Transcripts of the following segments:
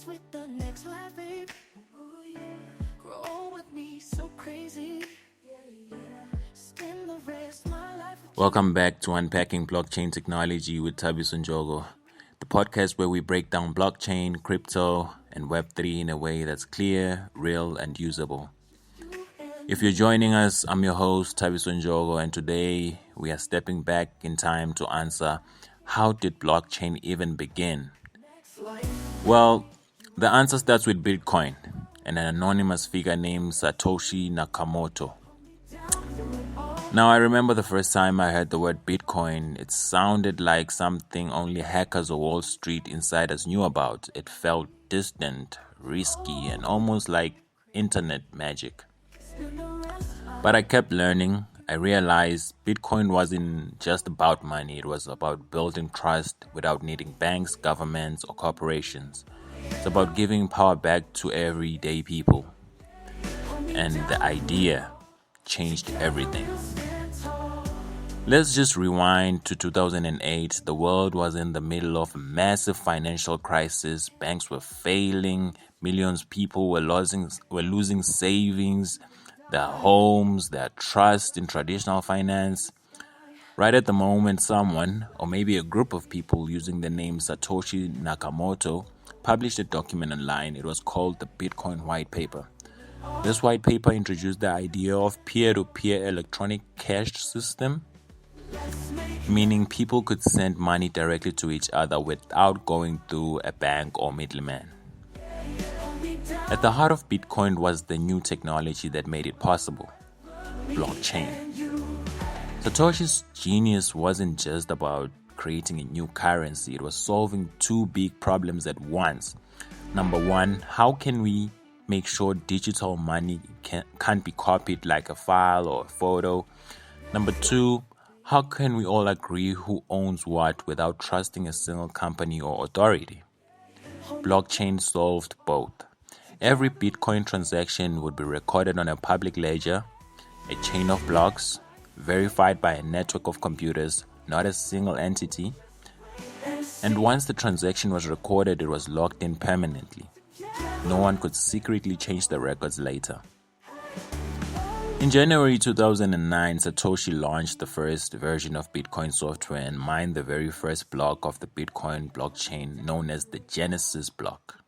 with the next life, babe. Grow with me so crazy. Spend the rest of my life with Welcome back to Unpacking Blockchain Technology with Thabiso Njoko, the podcast where we break down blockchain, crypto, and Web3 in a way that's clear, real, and usable. If you're joining us, I'm your host, Thabiso Njoko, and today we are stepping back in time to answer, how did blockchain even begin? Well, the answer starts with Bitcoin and an anonymous figure named Satoshi Nakamoto. Now, I remember the first time I heard the word Bitcoin, it sounded like something only hackers or Wall Street insiders knew about. It felt distant, risky, and almost like internet magic. But I kept learning. I realized Bitcoin wasn't just about money. It was about building trust without needing banks, governments, or corporations. It's about giving power back to everyday people. And the idea changed everything. Let's just rewind to 2008. The world was in the middle of a massive financial crisis. Banks were failing. Millions of people were losing savings, their homes, their trust in traditional finance. Right at the moment, someone, or maybe a group of people using the name Satoshi Nakamoto, published a document online. It was called the Bitcoin White Paper. This white paper introduced the idea of peer-to-peer electronic cash system, meaning people could send money directly to each other without going through a bank or middleman. At the heart of Bitcoin was the new technology that made it possible: blockchain. Satoshi's genius wasn't just about creating a new currency, it was solving two big problems at once. Number one, how can we make sure digital money can't be copied like a file or a photo? Number two, how can we all agree who owns what without trusting a single company or authority? Blockchain solved both. Every Bitcoin transaction would be recorded on a public ledger, a chain of blocks, verified by a network of computers, not a single entity. And once the transaction was recorded, it was locked in permanently. No one could secretly change the records later. In January 2009, Satoshi launched the first version of Bitcoin software and mined the very first block of the Bitcoin blockchain, known as the Genesis block.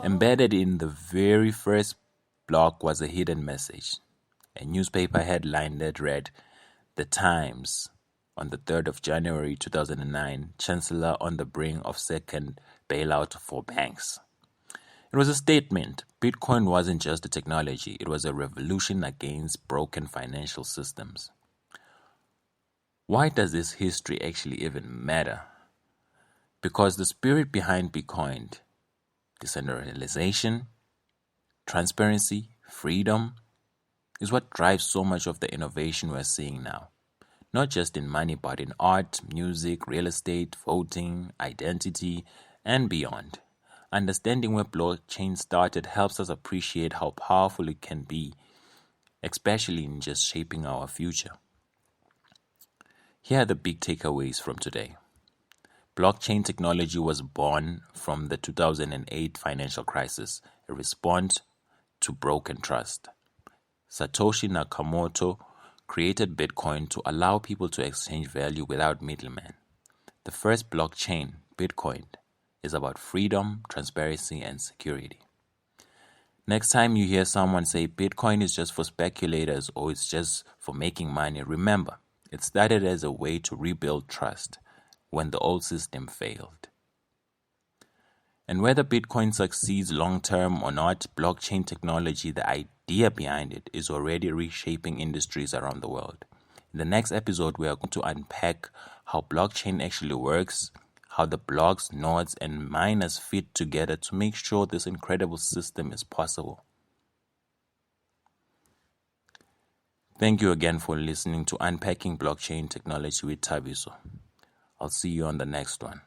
Embedded in the very first block was a hidden message, a newspaper headline that read, "The Times, on the 3rd of January 2009, Chancellor on the brink of second bailout for banks." It was a statement. Bitcoin wasn't just a technology, it was a revolution against broken financial systems. Why does this history actually even matter? Because the spirit behind Bitcoin, decentralization, transparency, freedom, is what drives so much of the innovation we're seeing now. Not just in money, but in art, music, real estate, voting, identity, and beyond. Understanding where blockchain started helps us appreciate how powerful it can be, especially in just shaping our future. Here are the big takeaways from today. Blockchain technology was born from the 2008 financial crisis, a response to broken trust. Satoshi Nakamoto created Bitcoin to allow people to exchange value without middlemen. The first blockchain, Bitcoin, is about freedom, transparency, and security. Next time you hear someone say Bitcoin is just for speculators or it's just for making money, remember, it started as a way to rebuild trust when the old system failed. And whether Bitcoin succeeds long-term or not, blockchain technology, the idea behind it, is already reshaping industries around the world. In the next episode, we are going to unpack how blockchain actually works, how the blocks, nodes, and miners fit together to make sure this incredible system is possible. Thank you again for listening to Unpacking Blockchain Technology with Thabiso. I'll see you on the next one.